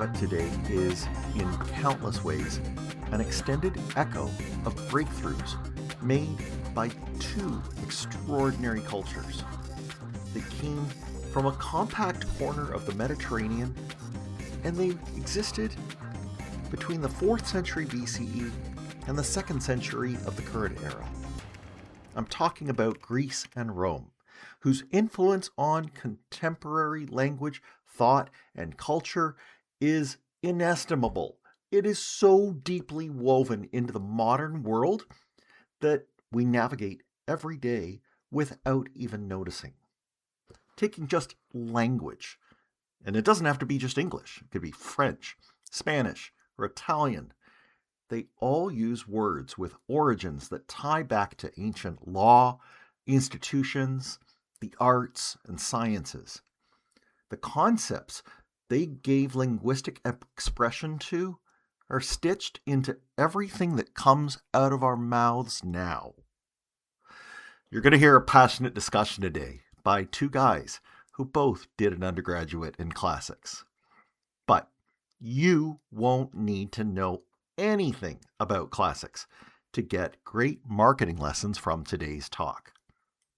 Inhabit today is, in countless ways, an extended echo of breakthroughs made by two extraordinary cultures. They came from a compact corner of the Mediterranean, and they existed between the 4th century BCE and the 2nd century of the current era. I'm talking about Greece and Rome, whose influence on contemporary language, thought, and culture is inestimable. It is so deeply woven into the modern world that we navigate every day without even noticing. Taking just language, and it doesn't have to be just English, it could be French, Spanish, or Italian. They all use words with origins that tie back to ancient law, institutions, the arts, and sciences. The concepts they gave linguistic expression to are stitched into everything that comes out of our mouths now. You're going to hear a passionate discussion today by two guys who both did an undergraduate in classics. But you won't need to know anything about classics to get great marketing lessons from today's talk.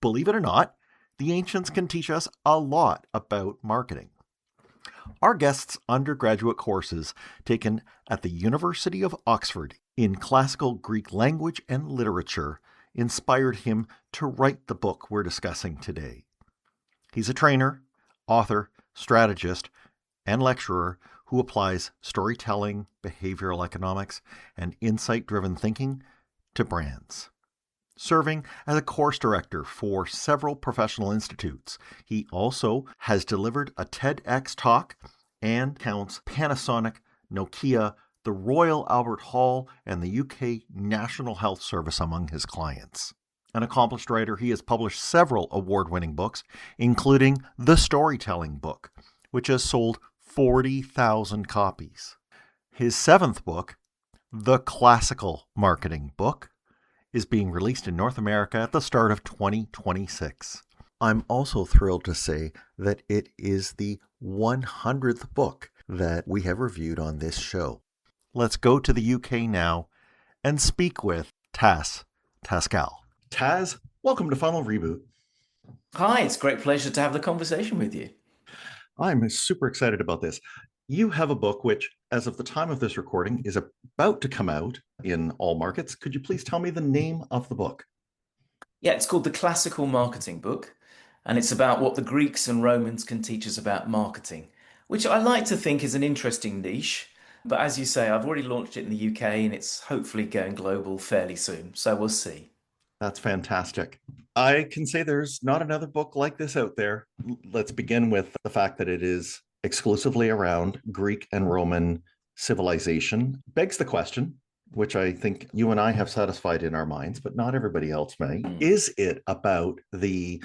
Believe it or not, the ancients can teach us a lot about marketing. Our guest's undergraduate courses taken at the University of Oxford in classical Greek language and literature inspired him to write the book we're discussing today. He's a trainer, author, strategist, and lecturer who applies storytelling, behavioral economics, and insight-driven thinking to brands. Serving as a course director for several professional institutes, he also has delivered a TEDx talk and counts Panasonic, Nokia, the Royal Albert Hall, and the UK National Health Service among his clients. An accomplished writer, he has published several award-winning books, including The Storytelling Book, which has sold 40,000 copies. His 7th book, The Classical Marketing Book, is being released in North America at the start of 2026. I'm also thrilled to say that it is the 100th book that we have reviewed on this show. Let's go to the UK now and speak with Tas Tasgal. Tas, welcome to Final Reboot. Hi, it's a great pleasure to have the conversation with you. I'm super excited about this. You have a book which, as of the time of this recording, is about to come out in all markets. Could you please tell me the name of the book? Yeah, it's called The Classical Marketing Book, and it's about what the Greeks and Romans can teach us about marketing, which I like to think is an interesting niche. But as you say, I've already launched it in the UK and it's hopefully going global fairly soon. So we'll see. That's fantastic. I can say there's not another book like this out there. Let's begin with the fact that it is exclusively around Greek and Roman civilization. Begs the question, which I think you and I have satisfied in our minds, but not everybody else may. Is it about the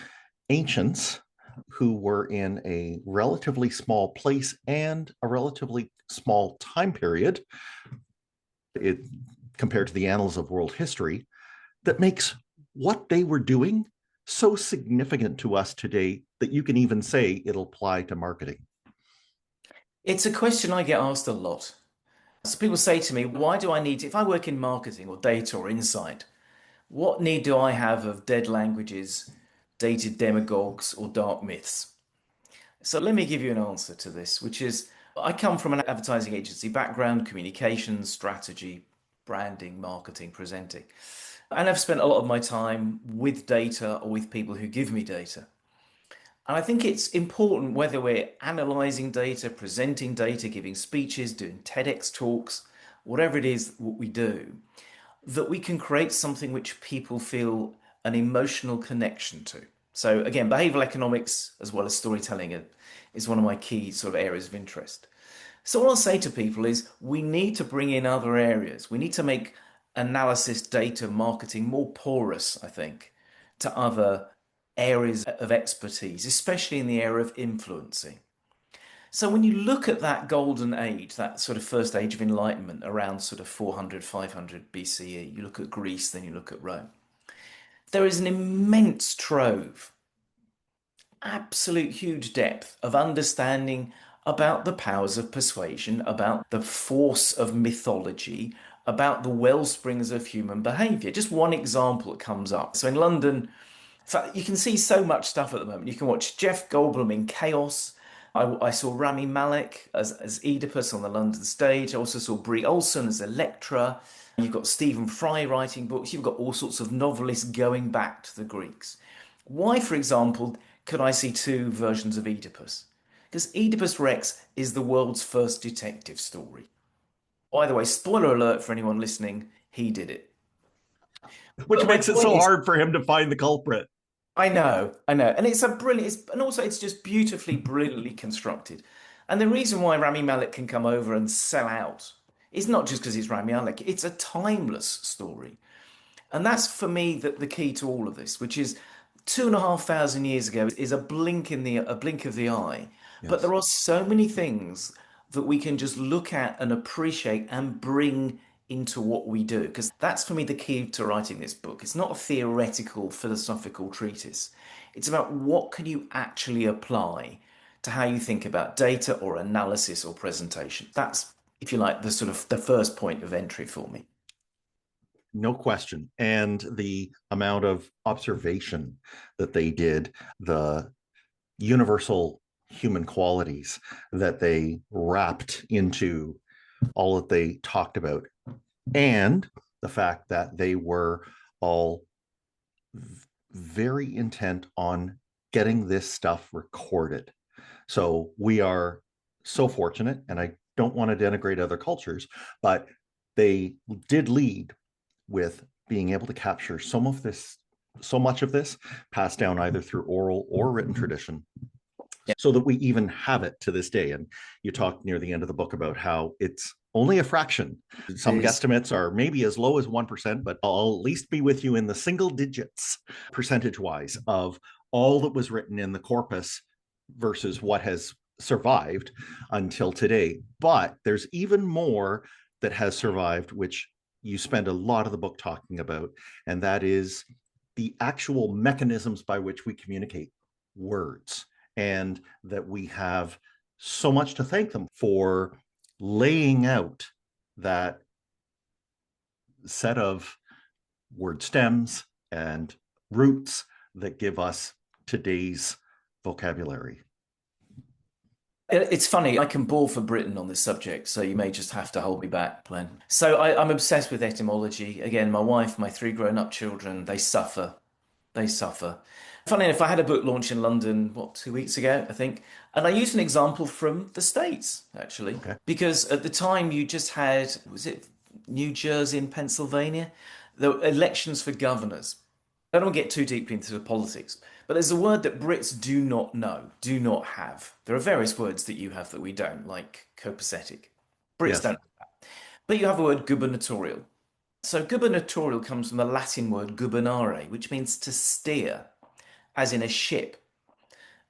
ancients who were in a relatively small place and a relatively small time period, compared to the annals of world history, that makes what they were doing so significant to us today that you can even say it'll apply to marketing? It's a question I get asked a lot. So people say to me, why do I need to, if I work in marketing or data or insight, what need do I have of dead languages, dated demagogues, or dark myths? So let me give you an answer to this, which is I come from an advertising agency background, communications, strategy, branding, marketing, presenting. And I've spent a lot of my time with data or with people who give me data. And I think it's important, whether we're analyzing data, presenting data, giving speeches, doing TEDx talks, whatever it is what we do, that we can create something which people feel an emotional connection to. So again, behavioral economics as well as storytelling is one of my key sort of areas of interest. So what I'll say to people is we need to bring in other areas. We need to make analysis, data, marketing more porous, I think, to other areas of expertise, especially in the area of influencing. So when you look at that golden age, that sort of first age of enlightenment around sort of 400, 500 BCE, you look at Greece, then you look at Rome, there is an immense trove, absolute huge depth of understanding about the powers of persuasion, about the force of mythology, about the well springs of human behavior. Just one example that comes up. So in London, in fact, you can see so much stuff at the moment. You can watch Jeff Goldblum in Chaos. I saw Rami Malek as Oedipus on the London stage. I also saw Brie Olson as Electra. You've got Stephen Fry writing books. You've got all sorts of novelists going back to the Greeks. Why, for example, could I see two versions of Oedipus? Because Oedipus Rex is the world's first detective story. By the way, spoiler alert for anyone listening, he did it. Which But my makes it point so is, hard for him to find the culprit. I know, and it's a brilliant, and also it's just beautifully, brilliantly constructed. And the reason why Rami Malek can come over and sell out is not just because he's Rami Malek; it's a timeless story. And that's for me the key to all of this, which is 2,500 years ago is a blink of the eye. But Yes. there are so many things that we can just look at and appreciate and bring into what we do. Because that's for me the key to writing this book. It's not a theoretical philosophical treatise. It's about what can you actually apply to how you think about data or analysis or presentation. That's, if you like, the sort of the first point of entry for me. No question. And the amount of observation that they did, the universal human qualities that they wrapped into all that they talked about, and the fact that they were all very intent on getting this stuff recorded. So we are so fortunate, and I don't want to denigrate other cultures, but they did lead with being able to capture so much of this passed down either through oral or written tradition, so that we even have it to this day. And you talked near the end of the book about how it's only a fraction. Some Is guesstimates are maybe as low as 1%, but I'll at least be with you in the single digits percentage wise of all that was written in the corpus versus what has survived until today. But there's even more that has survived, which you spend a lot of the book talking about, and that is the actual mechanisms by which we communicate words, and that we have so much to thank them for laying out that set of word stems and roots that give us today's vocabulary. It's funny, I can bore for Britain on this subject, so you may just have to hold me back, Glenn. So I'm obsessed with etymology. Again, my wife, my three grown-up children, they suffer. They suffer. Funny enough, I had a book launch in London, what, 2 weeks ago, I think. And I used an example from the States, actually, Okay. because at the time you just had, was it New Jersey and Pennsylvania? The elections for governors. I don't want to get too deeply into the politics, but there's a word that Brits do not know, do not have. There are various words that you have that we don't, like copacetic. Brits Yes. don't. But you have a word gubernatorial. So gubernatorial comes from the Latin word gubernare, which means to steer, as in a ship.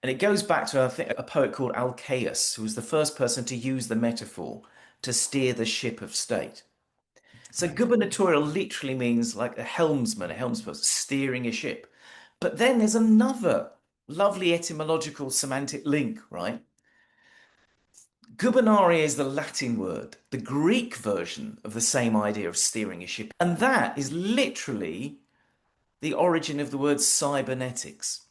And it goes back to, I think, a poet called Alcaeus, who was the first person to use the metaphor to steer the ship of state. So Nice. gubernatorial literally means like a helmsman, a helmsperson steering a ship. But then there's another lovely etymological semantic link, right? Gubernare is the Latin word, the Greek version of the same idea of steering a ship. And that is literally the origin of the word cybernetics.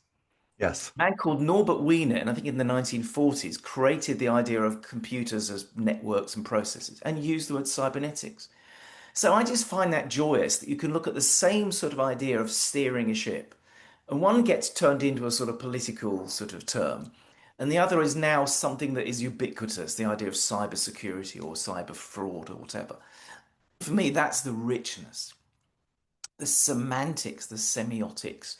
Yes. A man called Norbert Wiener, and I think in the 1940s, created the idea of computers as networks and processes and used the word cybernetics. So I just find that joyous that you can look at the same sort of idea of steering a ship, and one gets turned into a sort of political sort of term, and the other is now something that is ubiquitous, the idea of cybersecurity or cyber fraud or whatever. For me, that's the richness, the semantics, the semiotics.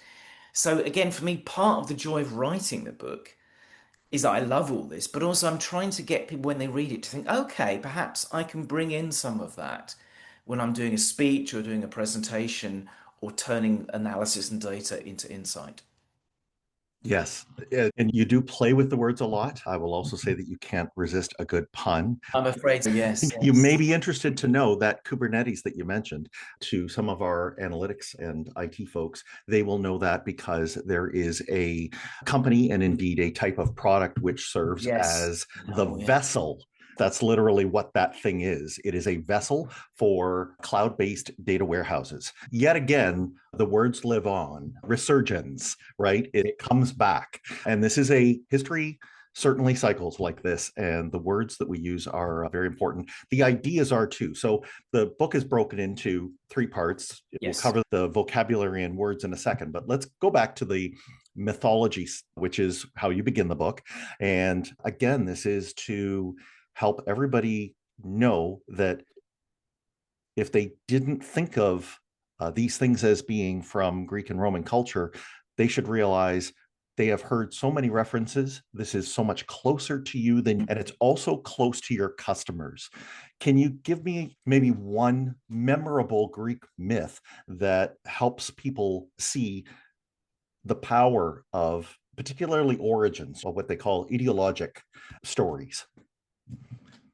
So again, for me, part of the joy of writing the book is that I love all this, but also I'm trying to get people when they read it to think, okay, perhaps I can bring in some of that when I'm doing a speech or doing a presentation or turning analysis and data into insight. Yes. And you do play with the words a lot. I will also say that you can't resist a good pun. I'm afraid so, yes. You may be interested to know that Kubernetes that you mentioned, to some of our analytics and IT folks, they will know that because there is a company and indeed a type of product which serves Yes. as the Oh, yeah. vessel. That's literally what that thing is. It is a vessel for cloud-based data warehouses. Yet again, the words live on. Resurgence, right? It comes back. And this is a history certainly cycles like this, and the words that we use are very important. The ideas are too. So the book is broken into three parts. We'll Yes. cover the vocabulary and words in a second, but let's go back to the mythology, which is how you begin the book. And again, this is to help everybody know that if they didn't think of these things as being from Greek and Roman culture, they should realize they have heard so many references. This is so much closer to you than, and it's also close to your customers. Can you give me maybe one memorable Greek myth that helps people see the power of particularly origins, or what they call ideologic stories?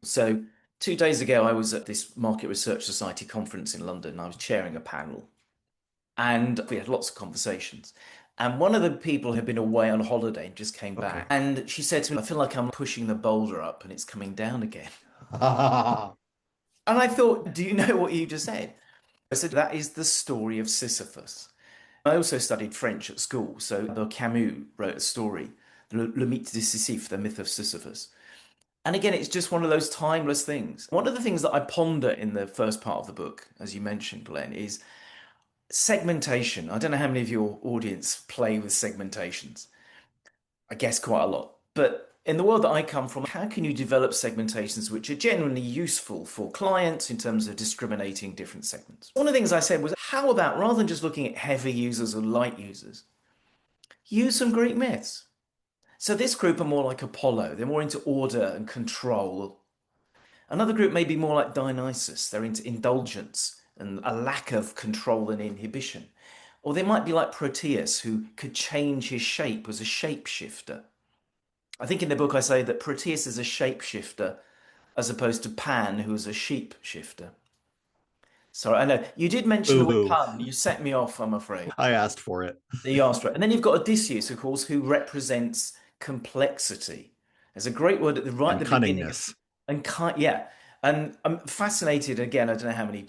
So 2 days ago, I was at this Market Research Society conference in London. I was chairing a panel, and we had lots of conversations. And one of the people had been away on holiday and just came back. And she said to me, I feel like I'm pushing the boulder up and it's coming down again. And I thought, do you know what you just said? I said, that is the story of Sisyphus. I also studied French at school. So Camus wrote a story, Le Mythe de Sisyphe, the myth of Sisyphus. And again, it's just one of those timeless things. One of the things that I ponder in the first part of the book, as you mentioned, Glenn, is segmentation. I don't know how many of your audience play with segmentations. I guess quite a lot. But in the world that I come from, how can you develop segmentations which are genuinely useful for clients in terms of discriminating different segments? One of the things I said was, how about rather than just looking at heavy users or light users, use some Greek myths. So this group are more like Apollo. They're more into order and control. Another group may be more like Dionysus. They're into indulgence and a lack of control and inhibition. Or they might be like Proteus, who could change his shape as a shapeshifter. I think in the book I say that Proteus is a shapeshifter as opposed to Pan, who is a sheep shifter. Sorry, I know you did mention the word Ooh, pun. You set me off, I'm afraid. I asked for it. The asked for it. And then you've got Odysseus, of course, who represents complexity. There's a great word right at And the beginning. cunningness. And yeah. And I'm fascinated, again, I don't know how many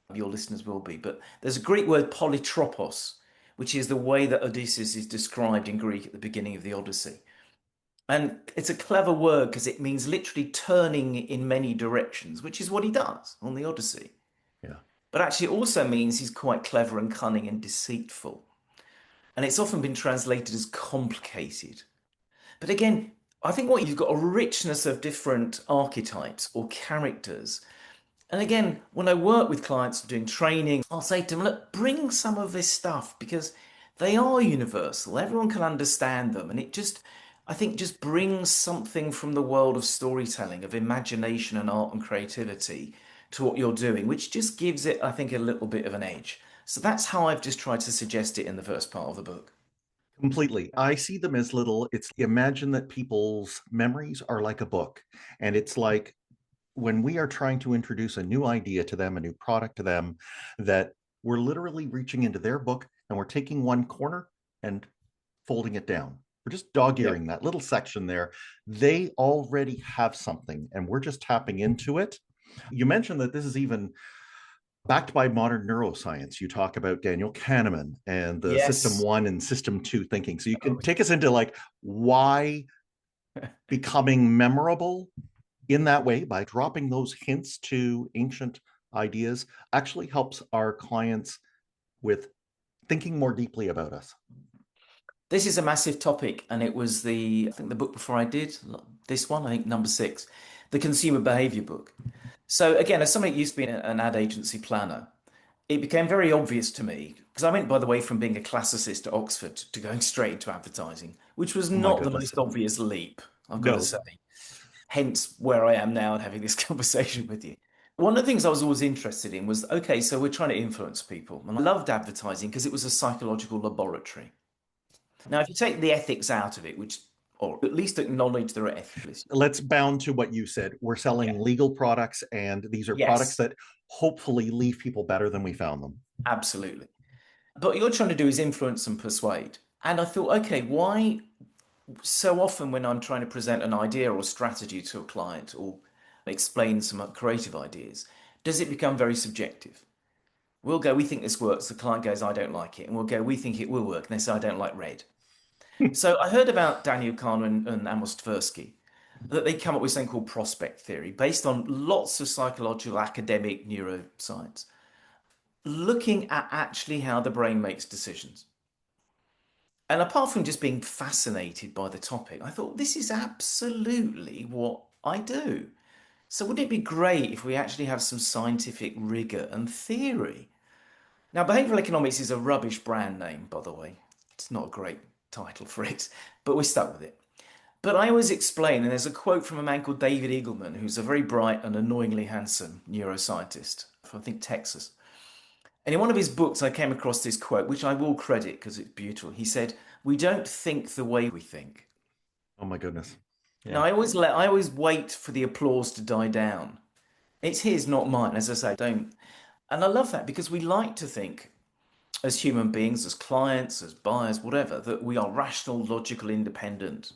of your listeners will be, but there's a Greek word polytropos, which is the way that Odysseus is described in Greek at the beginning of the Odyssey. And it's a clever word because it means literally turning in many directions, which is what he does on the Odyssey. Yeah. But actually, it also means he's quite clever and cunning and deceitful. And it's often been translated as complicated. But again, I think what you've got a richness of different archetypes or characters. And again, when I work with clients doing training, I'll say to them, look, bring some of this stuff because they are universal. Everyone can understand them. And it just, I think, just brings something from the world of storytelling, of imagination and art and creativity to what you're doing, which just gives it, I think, a little bit of an edge. So that's how I've just tried to suggest it in the first part of the book. Completely. I see them as little, it's imagine that people's memories are like a book. And it's like when we are trying to introduce a new idea to them, a new product to them, that we're literally reaching into their book and we're taking one corner and folding it down. We're just dog Yeah. earing that little section there. They already have something and we're just tapping into it. You mentioned that this is even backed by modern neuroscience. You talk about Daniel Kahneman and the system Yes. 1 and system 2 thinking. So you can take us into like why becoming memorable in that way by dropping those hints to ancient ideas actually helps our clients with thinking more deeply about us. This is a massive topic, and it was I think the book before I did this one, I think number 6, the consumer behavior book. So again, as somebody who used to be an ad agency planner, it became very obvious to me because I went, by the way, from being a classicist at Oxford to going straight into advertising, which was Oh my not the goodness. most obvious leap, I've got to No. say. Hence where I am now and having this conversation with you. One of the things I was always interested in was, okay, so we're trying to influence people. And I loved advertising because it was a psychological laboratory. Now, if you take the ethics out of it, which, or at least acknowledge there are ethical issues. Let's bound to what you said. We're Yeah. selling legal products, and these are products Yes, that hopefully leave people better than we found them. absolutely. But what you're trying to do is influence and persuade. And I thought, okay, why so often when I'm trying to present an idea or strategy to a client or explain some creative ideas, does it become very subjective? We'll go, we think this works. The client goes, I don't like it. And we'll go, we think it will work. And they say, I don't like red. So I heard about Daniel Kahneman and Amos Tversky, that they come up with something called prospect theory based on lots of psychological, academic neuroscience, looking at actually how the brain makes decisions. And apart from just being fascinated by the topic, I thought this is absolutely what I do. So wouldn't it be great if we actually have some scientific rigor and theory? Now, behavioral economics is a rubbish brand name, by the way. It's not a great title for it, but we're stuck with it. But I always explain, and there's a quote from a man called David Eagleman, who's a very bright and annoyingly handsome neuroscientist from, I think, Texas. And in one of his books, I came across this quote, which I will credit because it's beautiful. He said, "We don't think the way we think." Oh my goodness. Now, Yeah. I always wait for the applause to die down. It's his, not mine. As I say, don't. And I love that because we like to think, as human beings, as clients, as buyers, whatever, that we are rational, logical, independent.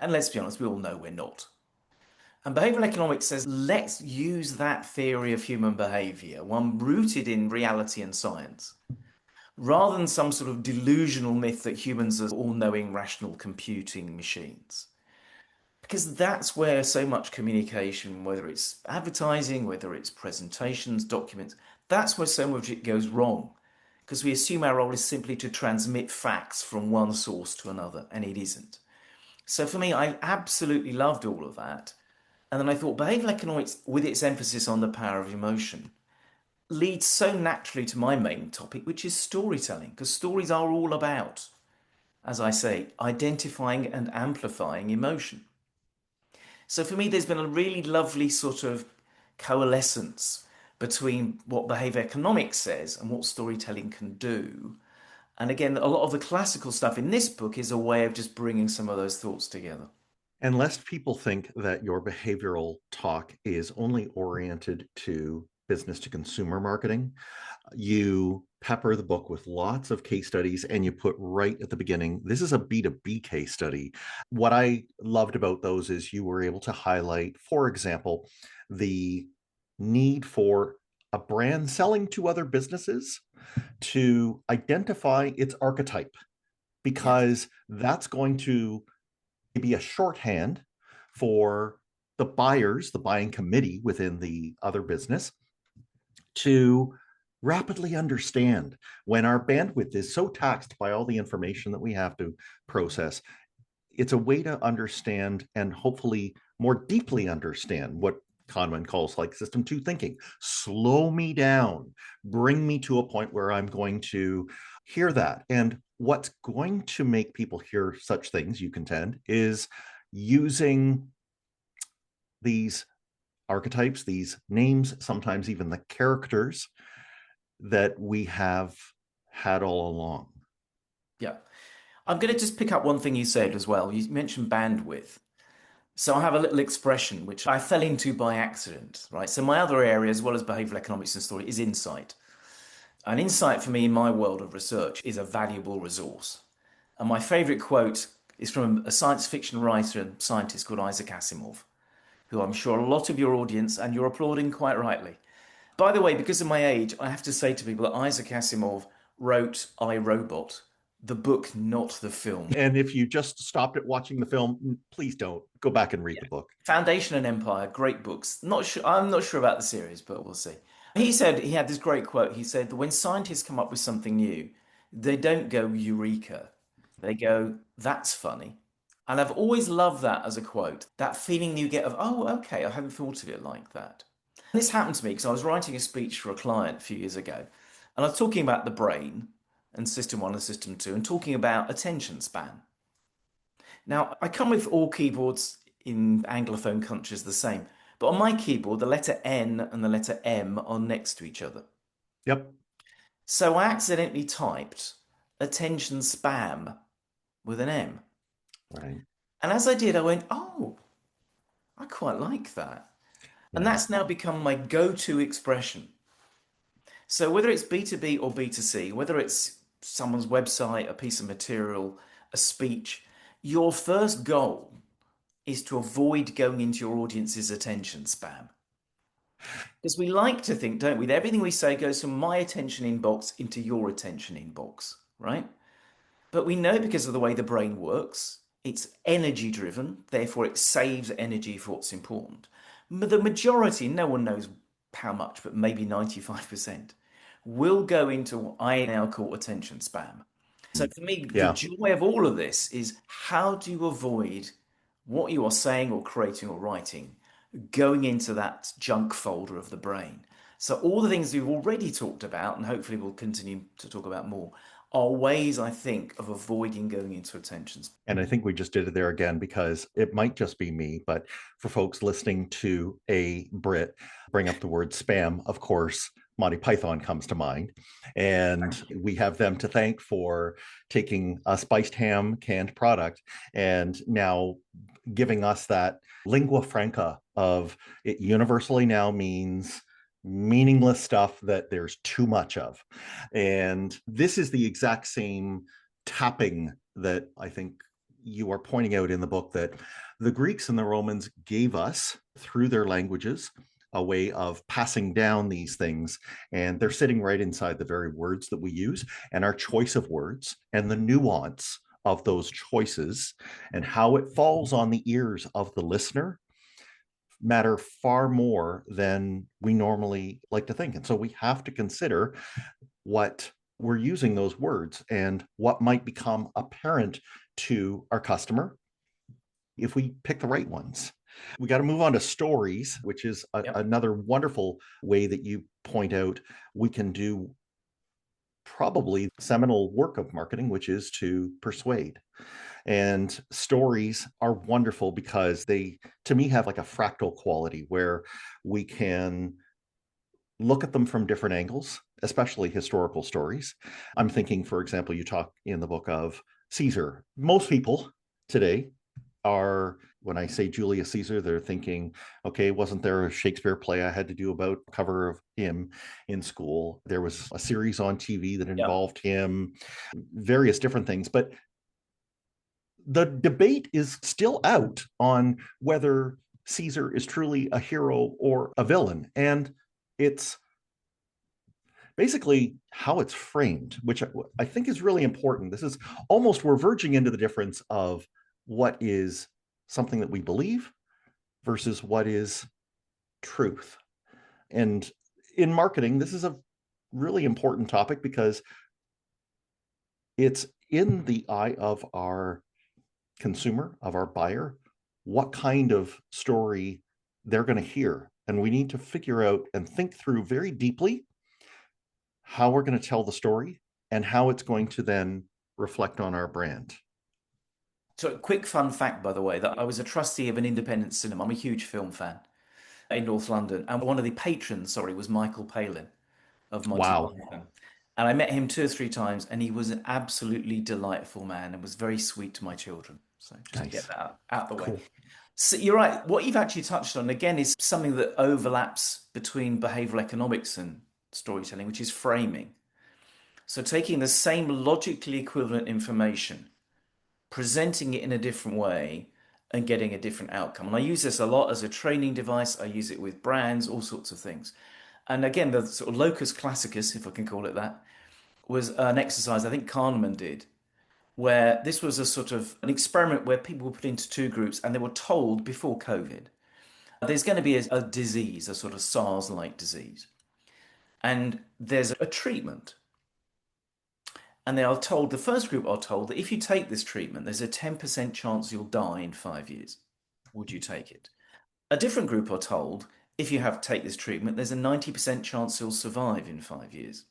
And let's be honest, we all know we're not. And behavioral economics says, let's use that theory of human behavior, one rooted in reality and science, rather than some sort of delusional myth that humans are all knowing, rational computing machines. Because that's where so much communication, whether it's advertising, whether it's presentations, documents, that's where so much of it goes wrong. Because we assume our role is simply to transmit facts from one source to another, and it isn't. So for me, I absolutely loved all of that. And then I thought behavioral economics, with its emphasis on the power of emotion, leads so naturally to my main topic, which is storytelling, because stories are all about, as I say, identifying and amplifying emotion. So for me, there's been a really lovely sort of coalescence between what behavior economics says and what storytelling can do. And again, a lot of the classical stuff in this book is a way of just bringing some of those thoughts together. And lest people think that your behavioral talk is only oriented to business to consumer marketing, you pepper the book with lots of case studies and you put right at the beginning, this is a B2B case study. What I loved about those is you were able to highlight, for example, the need for a brand selling to other businesses to identify its archetype, Yes. because that's going to be a shorthand for the buyers, the buying committee within the other business, to rapidly understand when our bandwidth is so taxed by all the information that we have to process. It's a way to understand and hopefully more deeply understand what Kahneman calls like system two thinking. Slow me down, bring me to a point where I'm going to hear that. And what's going to make people hear such things, you contend, is using these archetypes, these names, sometimes even the characters that we have had all along. Yeah. I'm going to just pick up one thing you said as well. You mentioned bandwidth. So I have a little expression which I fell into by accident, right? So my other area, as well as behavioral economics and story, is insight. An insight for me in my world of research is a valuable resource. And my favorite quote is from a science fiction writer and scientist called Isaac Asimov, who I'm sure a lot of your audience, and you're applauding quite rightly. By the way, because of my age, I have to say to people that Isaac Asimov wrote I, Robot, the book, not the film. And if you just stopped at watching the film, please don't go back and read the book. Foundation and Empire, great books. Not sure, I'm not sure about the series, but we'll see. He said, he had this great quote. He said that when scientists come up with something new, they don't go eureka. They go, that's funny. And I've always loved that as a quote, that feeling you get of, oh, okay, I hadn't thought of it like that. This happened to me because I was writing a speech for a client a few years ago, and I was talking about the brain and system one and system two, and talking about attention span. Now, I come with all keyboards in Anglophone countries the same, but on my keyboard, the letter N and the letter M are next to each other. Yep. So I accidentally typed attention spam. with an M. Right. And as I did, I went, oh, I quite like that. And Yeah. that's now become my go-to expression. So whether it's B2B or B2C, whether it's someone's website, a piece of material, a speech, your first goal is to avoid going into your audience's attention spam. Because we like to think, don't we, that everything we say goes from my attention inbox into your attention inbox, right? But we know because of the way the brain works, it's energy driven, therefore it saves energy for what's important. But the majority, no one knows how much, but maybe 95%, will go into what I now call attention spam. So for me, the Yeah. joy of all of this is how do you avoid what you are saying or creating or writing going into that junk folder of the brain? So all the things we've already talked about, and hopefully we'll continue to talk about more, are ways I think of avoiding going into attention spam. And I think we just did it there again because it might just be me, but for folks listening to a Brit bring up the word spam, of course, Monty Python comes to mind. And we have them to thank for taking a spiced ham canned product and now giving us that lingua franca of it universally now means meaningless stuff that there's too much of. And this is the exact same tapping that I think you are pointing out in the book that the Greeks and the Romans gave us through their languages a way of passing down these things. And they're sitting right inside the very words that we use and our choice of words and the nuance of those choices and how it falls on the ears of the listener matter far more than we normally like to think. And so we have to consider what we're using those words and what might become apparent to our customer if we pick the right ones. We got to move on to stories, which is Yep. another wonderful way that you point out we can do probably seminal work of marketing, which is to persuade. And stories are wonderful because they, to me, have like a fractal quality where we can look at them from different angles, especially historical stories. I'm thinking, for example, you talk in the book of Caesar. Most people today are, when I say Julius Caesar, they're thinking, okay, wasn't there a Shakespeare play I had to do about cover of him in school? There was a series on TV that Yep. involved him, various different things. But the debate is still out on whether Caesar is truly a hero or a villain. And it's basically how it's framed, which I think is really important. This is almost, we're verging into the difference of what is something that we believe versus what is truth. And in marketing, this is a really important topic because it's in the eye of our consumer, of our buyer, what kind of story they're going to hear. And we need to figure out and think through very deeply how we're going to tell the story and how it's going to then reflect on our brand. So a quick fun fact, by the way, that I was a trustee of an independent cinema. I'm a huge film fan in North London. And one of the patrons, sorry, was Michael Palin of Monty Wow. Python. And I met him 2 or 3 times, and he was an absolutely delightful man and was very sweet to my children. So just to get Nice. that out the way. Cool. So you're right. What you've actually touched on, again, is something that overlaps between behavioral economics and storytelling, which is framing. So taking the same logically equivalent information, presenting it in a different way, and getting a different outcome. And I use this a lot as a training device. I use it with brands, all sorts of things. And again, the sort of locus classicus, if I can call it that, was an exercise I think Kahneman did, where this was a sort of an experiment where people were put into 2 groups and they were told before COVID, there's going to be a disease, a sort of SARS-like disease, and there's a treatment. And they are told, the first group are told that if you take this treatment, there's a 10% chance you'll die in 5 years. Would you take it? A different group are told, if you have to take this treatment, there's a 90% chance you'll survive in 5 years.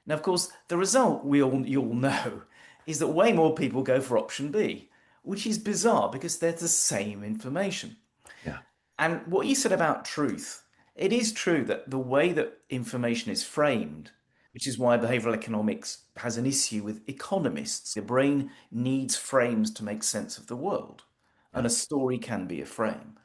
Now, of course, the result you all know is that way more people go for option B, which is bizarre because they're the same information. Yeah. And what you said about truth, it is true that the way that information is framed which is why behavioral economics has an issue with economists. The brain needs frames to make sense of the world, Yeah. and a story can be a frame.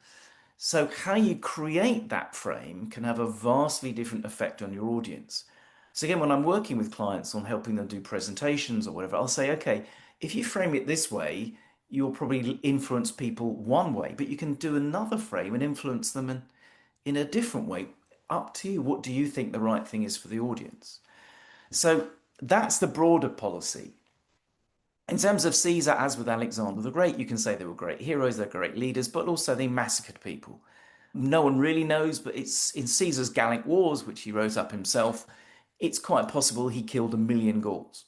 So, how you create that frame can have a vastly different effect on your audience. So, again, when I'm working with clients on helping them do presentations or whatever, I'll say, okay, if you frame it this way, you'll probably influence people one way, but you can do another frame and influence them in a different way. Up to you. What do you think the right thing is for the audience? So, that's the broader policy. In terms of Caesar, as with Alexander the Great, you can say they were great heroes, they're great leaders, but also they massacred people. No one really knows, but it's in Caesar's Gallic Wars, which he wrote up himself, it's quite possible he killed 1 million Gauls.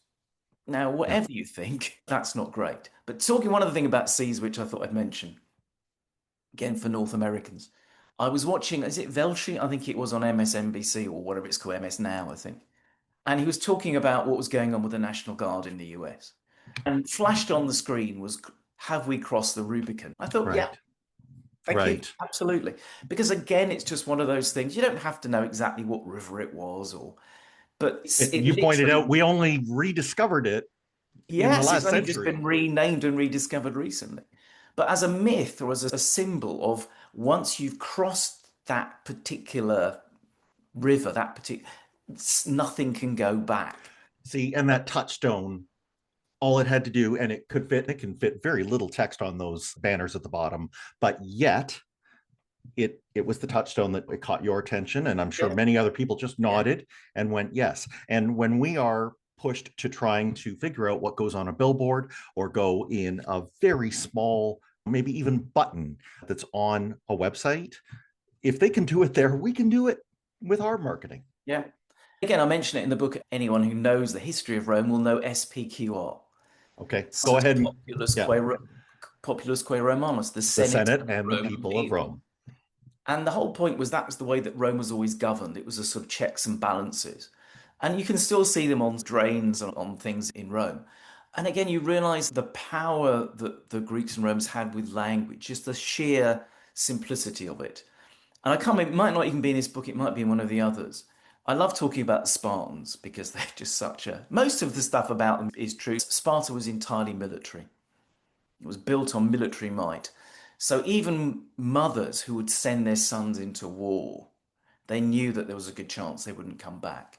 Now, Yeah. whatever you think, that's not great. But talking one other thing about Caesar, which I thought I'd mention, again for North Americans, I was watching, is it Velshi? I think it was on MSNBC or whatever it's called, MS Now, I think. And he was talking about what was going on with the National Guard in the US. And flashed on the screen was, have we crossed the Rubicon? I thought, yeah, Right. thank you. Right. Absolutely. Because again, it's just one of those things. You don't have to know exactly what river it was but it You pointed literally, out we only rediscovered it in the yes, it's last only just century. been renamed and rediscovered recently. But as a myth or as a symbol of once you've crossed that particular river, nothing can go back. See, and that touchstone, all it had to do, and it can fit very little text on those banners at the bottom, but yet it was the touchstone that it caught your attention, and I'm sure Yeah, many other people just yeah, nodded and went yes. And when we are pushed to trying to figure out what goes on a billboard or go in a very small, maybe even button that's on a website, if they can do it there, we can do it with our marketing. yeah. Again, I mention it in the book. Anyone who knows the history of Rome will know SPQR. Okay, go Sus ahead and yeah, Populus Quae Romanus, the the Senate Senate and the and the Roman people of people. Rome. And the whole point was that was the way that Rome was always governed. It was a sort of checks and balances. And you can still see them on drains and on things in Rome. And again, you realize the power that the Greeks and Romans had with language, just the sheer simplicity of it. And I can't, it might not even be in this book, it might be in one of the others. I love talking about the Spartans because they're just most of the stuff about them is true. Sparta was entirely military. It was built on military might. So even mothers who would send their sons into war, they knew that there was a good chance they wouldn't come back.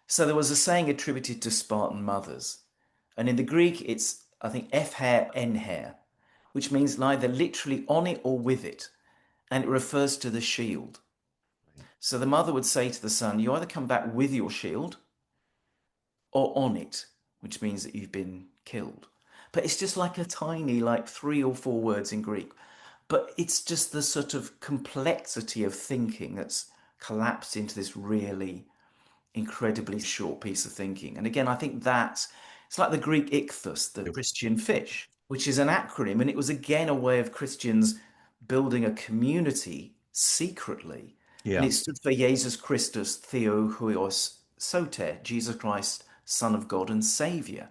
So there was a saying attributed to Spartan mothers. And in the Greek, it's, I think, F hair, N hair, which means neither literally on it or with it. And it refers to the shield. So the mother would say to the son, you either come back with your shield or on it, which means that you've been killed. But it's just like a tiny, like 3 or 4 words in Greek. But it's just the sort of complexity of thinking that's collapsed into this really incredibly short piece of thinking. And again, I think it's like the Greek Ethos, the Christian fish, which is an acronym. And it was again a way of Christians building a community secretly. And Yeah. it stood for Jesus Christus Theo Huios Soter, Jesus Christ, Son of God and Savior.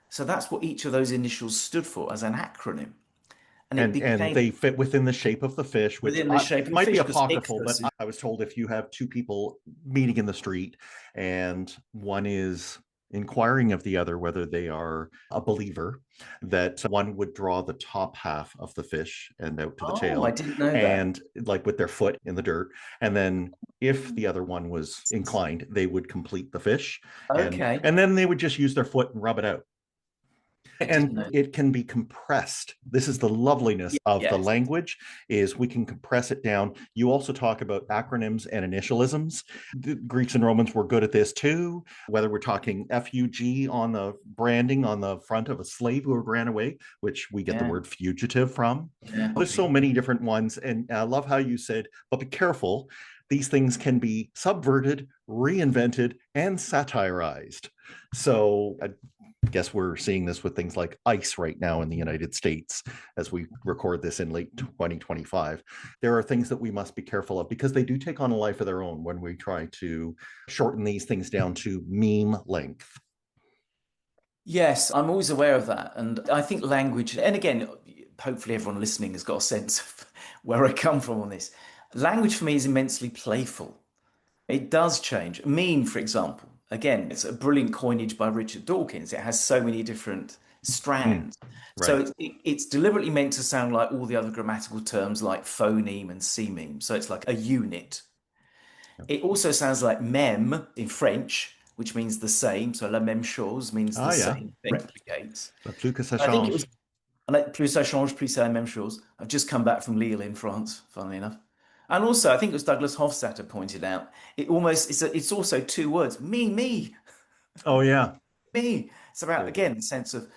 So that's what each of those initials stood for as an acronym. And it And became they fit within the shape of the fish, which within the shape of a might be fish because apocryphal, but ichthus is, I was told if you have two people meeting in the street and one is inquiring of the other whether they are a believer, that one would draw the top half of the fish and out to the oh, I tail, didn't know that. and like with their foot in the dirt, and then if the other one was inclined, they would complete the fish, Okay. and then they would just use their foot and rub it out, I didn't and know. it can be compressed. This is the loveliness of the Yes. language, is we can compress it down. You also talk about acronyms and initialisms. The Greeks and Romans were good at this too, whether we're talking FUG on the branding on the front of a slave who ran away, which we get the Yeah. word fugitive from. Yeah. There's so many different ones, and I love how you said, but be careful, these things can be subverted, reinvented, and satirized. So I guess we're seeing this with things like ICE right now in the United States as we record this in late 2025. There are things that we must be careful of because they do take on a life of their own when we try to shorten these things down to meme length. Yes, I'm always aware of that. And I think language, and again, hopefully everyone listening has got a sense of where I come from on this. Language for me is immensely playful. It does change. Meme, for example. Again, it's a brilliant coinage by Richard Dawkins. It has so many different Mm, strands. So right. it's deliberately meant to sound like all the other grammatical terms like phoneme and sememe. So it's like a unit. Yep. It also sounds like même in French, which means the same. So la même chose means the Ah, yeah. same, replicates. Le plus que ça I think it change. was like plus ça change, plus c'est la même chose. I've just come back from Lille in France, funnily enough. And also, I think it was Douglas Hofstadter pointed out, it's also two words, me, Oh, yeah. me. It's about, Very good. again, the sense of.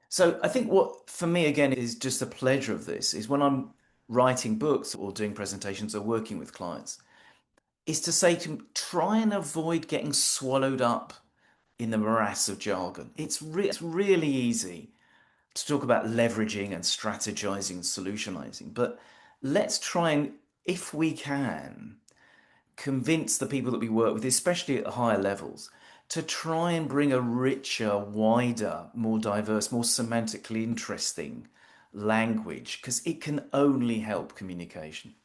So I think what for me again is just the pleasure of this is when I'm writing books or doing presentations or working with clients, is to say to try and avoid getting swallowed up in the morass of jargon. It's really easy to talk about leveraging and strategizing and solutionizing, but let's try and, if we can, convince the people that we work with, especially at the higher levels, to try and bring a richer, wider, more diverse, more semantically interesting language, because it can only help communication.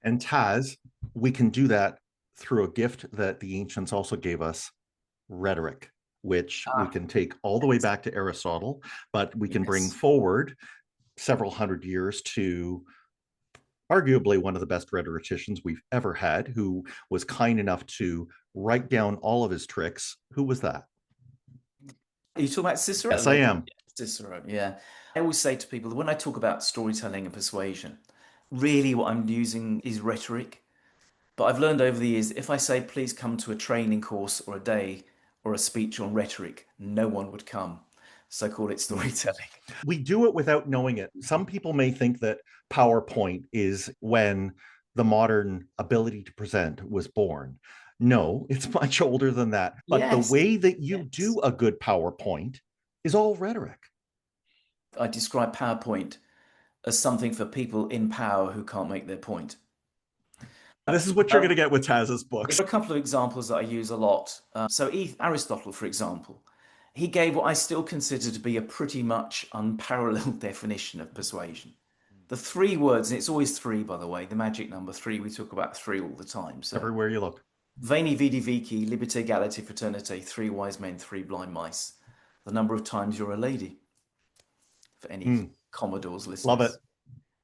And Tas, we can do that through a gift that the ancients also gave us, rhetoric, which we Ah, can take all the way back to Aristotle, but we can bring yes. forward several hundred years to arguably one of the best rhetoricians we've ever had, who was kind enough to write down all of his tricks. Who was that? Are you talking about Cicero? Yes, I Legend. am. Yeah, Cicero, yeah. I always say to people that when I talk about storytelling and persuasion, really what I'm using is rhetoric. But I've learned over the years, if I say, please come to a training course or a day or a speech on rhetoric, no one would come. So I call it Mm. storytelling. We do it without knowing it. Some people may think that PowerPoint is when the modern ability to present was born. No, it's much older than that. But the Yes, way that you yes. do a good PowerPoint is all rhetoric. I describe PowerPoint as something for people in power who can't make their point. This is what you're going to Um, get with Taz's there books. are a couple of examples that I use a lot. Aristotle, for example, he gave what I still consider to be a pretty much unparalleled definition of persuasion. The three words, and it's always three, by the way, the magic number three, we talk about three all the time. So, Everywhere you look. Veni, vidi, vici, liberté, égalité, fraternité, three wise men, three blind mice. The number of times you're a lady, for any Mm, Commodores love it. listeners.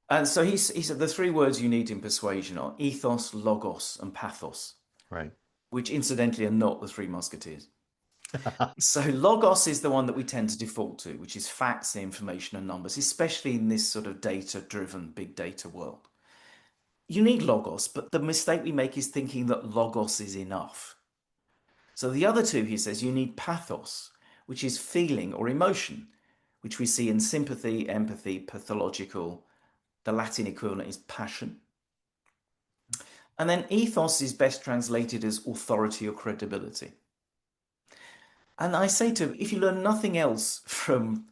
And so he said the three words you need in persuasion are ethos, logos, and pathos, Right. which incidentally are not the Three Musketeers. So logos is the one that we tend to default to, which is facts, information, and numbers, especially in this sort of data-driven big data world. You need logos, but the mistake we make is thinking that logos is enough. So the other two, he says, you need pathos, which is feeling or emotion, which we see in sympathy, empathy, pathological. The Latin equivalent is passion. And then ethos is best translated as authority or credibility. And I say to him, if you learn nothing else from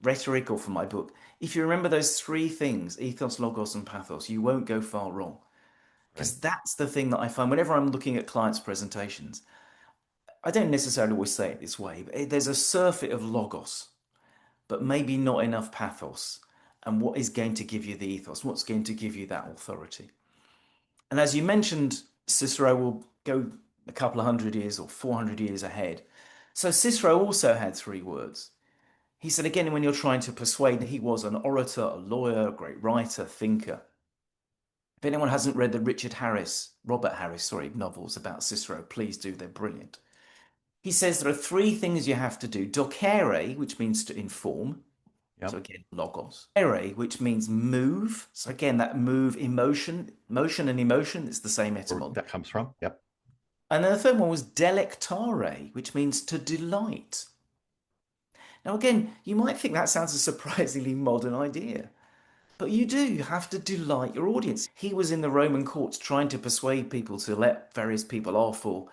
rhetoric or from my book, if you remember those three things, ethos, logos, and pathos, you won't go far wrong. Right. Because that's the thing that I find whenever I'm looking at clients' presentations. I don't necessarily always say it this way, but there's a surfeit of logos, but maybe not enough pathos. And what is going to give you the ethos? What's going to give you that authority? And as you mentioned, Cicero will go a couple of hundred years or 400 years ahead. So Cicero also had three words. He said, again, when you're trying to persuade, he was an orator, a lawyer, a great writer, thinker. If anyone hasn't read the Robert Harris, novels about Cicero, please do. They're brilliant. He says there are three things you have to do. Docere, which means to inform. So Yep. again, logos. Ere, which means move. So again, that move, motion and emotion, it's the same Where etymology. that comes from. Yep. And then the third one was delectare, which means to delight. Now, again, you might think that sounds a surprisingly modern idea, but you do. You have to delight your audience. He was in the Roman courts trying to persuade people to let various people off, or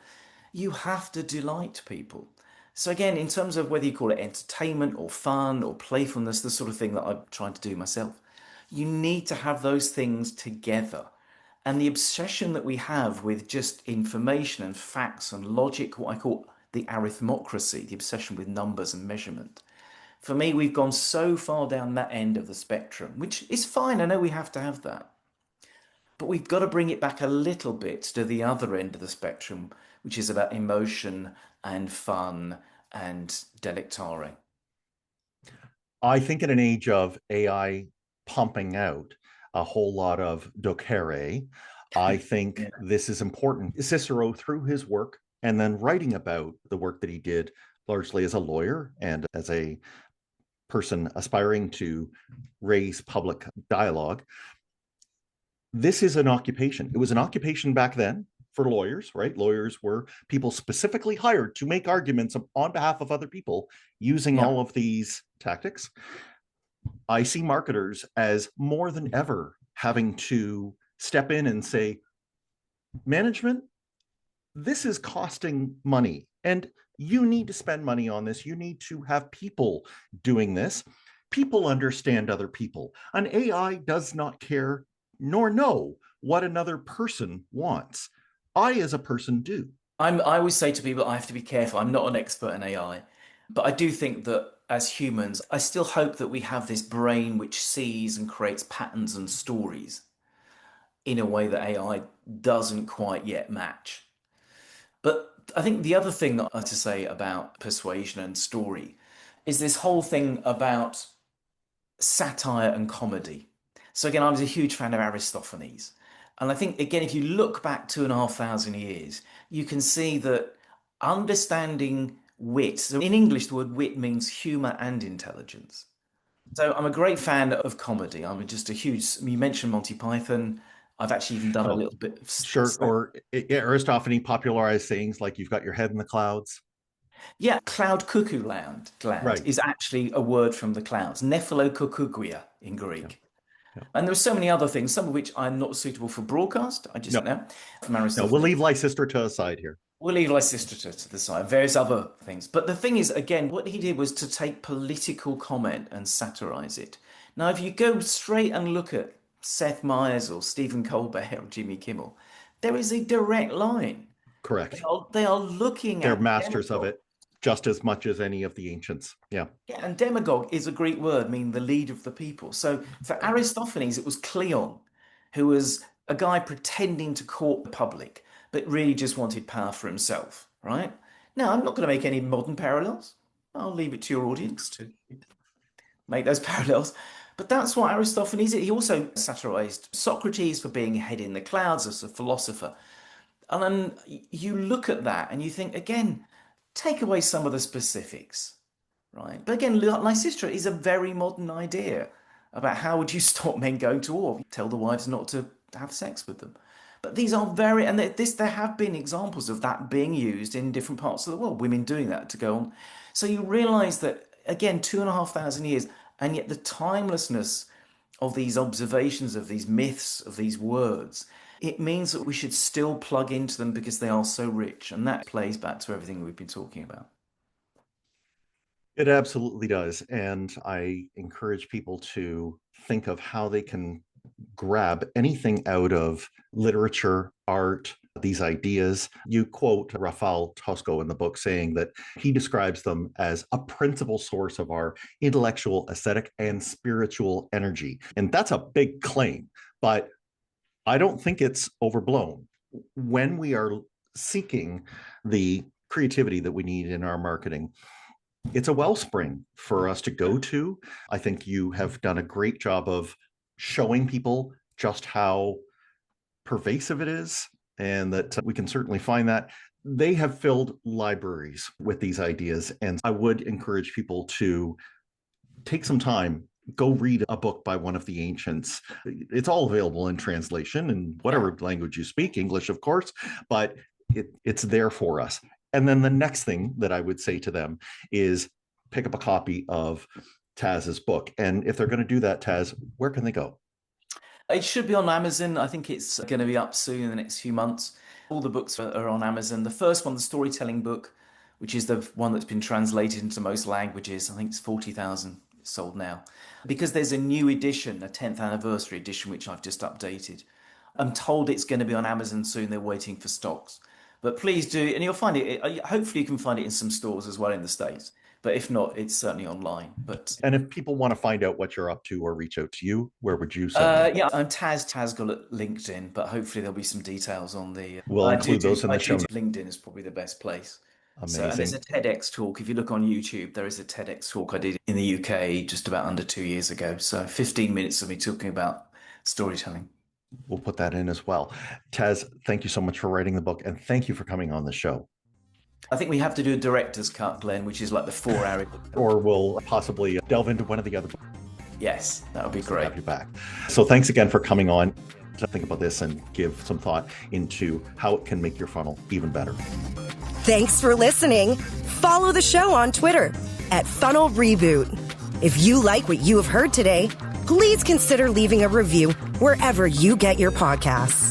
you have to delight people. So, again, in terms of whether you call it entertainment or fun or playfulness, the sort of thing that I'm trying to do myself, you need to have those things together. And the obsession that we have with just information and facts and logic, what I call the arithmocracy, the obsession with numbers and measurement. For me, we've gone so far down that end of the spectrum, which is fine. I know we have to have that. But we've got to bring it back a little bit to the other end of the spectrum which is about emotion and fun and delectare. I think in an age of AI pumping out a whole lot of docere, I think Yeah. this is important. Cicero, through his work and then writing about the work that he did largely as a lawyer and as a person aspiring to raise public dialogue, this is an occupation. It was an occupation back then for lawyers, right? Lawyers were people specifically hired to make arguments on behalf of other people using Yeah. all of these tactics. I see marketers as more than ever having to step in and say, management, this is costing money and you need to spend money on this. You need to have people doing this. People understand other people. An AI does not care nor know what another person wants. I, as a person, do. I always say to people, I have to be careful. I'm not an expert in AI, but I do think that as humans, I still hope that we have this brain which sees and creates patterns and stories in a way that AI doesn't quite yet match. But I think the other thing that I have to say about persuasion and story is this whole thing about satire and comedy. So again, I was a huge fan of Aristophanes. And I think, again, if you look back 2,500 years, you can see that understanding wit, so in English, the word wit means humor and intelligence. So I'm a great fan of comedy. I'm just a huge, you mentioned Monty Python. I've actually even done a Oh, little bit of sure. Or Aristophanes popularized sayings like you've got your head in the clouds. yeah, cloud cuckoo glad Right. is actually a word from the clouds, nephelokokougia in Yeah. Greek. Yeah. And there are so many other things, some of which are not suitable for broadcast. I just No, don't know from no, we'll leave Aristophanes. Lysistrata aside here. We'll leave Lysistrata to the side, various other things. But the thing is, again, what he did was to take political comment and satirize it. Now, if you go straight and look at Seth Meyers or Stephen Colbert or Jimmy Kimmel, there is a direct line. Correct. They are looking They're at masters of demagogue. it just as much as any of the ancients. Yeah. Yeah, and demagogue is a Greek word meaning the leader of the people. So for Aristophanes, it was Cleon, who was a guy pretending to court the public, but really just wanted power for himself, right? Now, I'm not going to make any modern parallels. I'll leave it to your audience to make those parallels. But that's what Aristophanes did. He also satirized Socrates for being head in the clouds as a philosopher. And then you look at that and you think, again, take away some of the specifics. Right. But again, Lysistrata is a very modern idea about how would you stop men going to war? Tell the wives not to have sex with them. But these are very, and there have been examples of that being used in different parts of the world, women doing that to go on. So you realize that, again, 2,500 years, and yet the timelessness of these observations, of these myths, of these words, it means that we should still plug into them because they are so rich. And that plays back to everything we've been talking about. It absolutely does. And I encourage people to think of how they can grab anything out of literature, art, these ideas. You quote Rafael Tosco in the book saying that he describes them as a principal source of our intellectual, aesthetic, and spiritual energy. And that's a big claim, but I don't think it's overblown. When we are seeking the creativity that we need in our marketing, it's a wellspring for us to go to. I think you have done a great job of showing people just how pervasive it is, and that we can certainly find that. They have filled libraries with these ideas, and I would encourage people to take some time, go read a book by one of the ancients. It's all available in translation in Yeah. whatever language you speak, English, of course, but it's there for us. And then the next thing that I would say to them is pick up a copy of Taz's book. And if they're going to do that, Taz, where can they go? It should be on Amazon. I think it's going to be up soon in the next few months. All the books are on Amazon. The first one, the storytelling book, which is the one that's been translated into most languages, I think it's 40,000 sold now. Because there's a new edition, a 10th anniversary edition, which I've just updated. I'm told it's going to be on Amazon soon. They're waiting for stocks. But please do, and you'll find it. Hopefully, you can find it in some stores as well in the States. But if not, it's certainly online. But And if people want to find out what you're up to or reach out to you, where would you send them? yeah, I'm Tas Tasgal at LinkedIn, but hopefully there'll be some details on the. We'll include those in the show notes. LinkedIn is probably the best place. So, and Amazing. there's a TEDx talk. If you look on YouTube, there is a TEDx talk I did in the UK just about under 2 years ago. So 15 minutes of me talking about storytelling. We'll put that in as well. Tas, thank you so much for writing the book, and thank you for coming on the show. I think we have to do a director's cut, Glenn, which is like the 4 hour. Or we'll possibly delve into one of the other books. Yes, that would be great. Have you back. So thanks again for coming on to think about this and give some thought into how it can make your funnel even better. Thanks for listening. Follow the show on Twitter @Funnel Reboot. If you like what you have heard today, please consider leaving a review wherever you get your podcasts.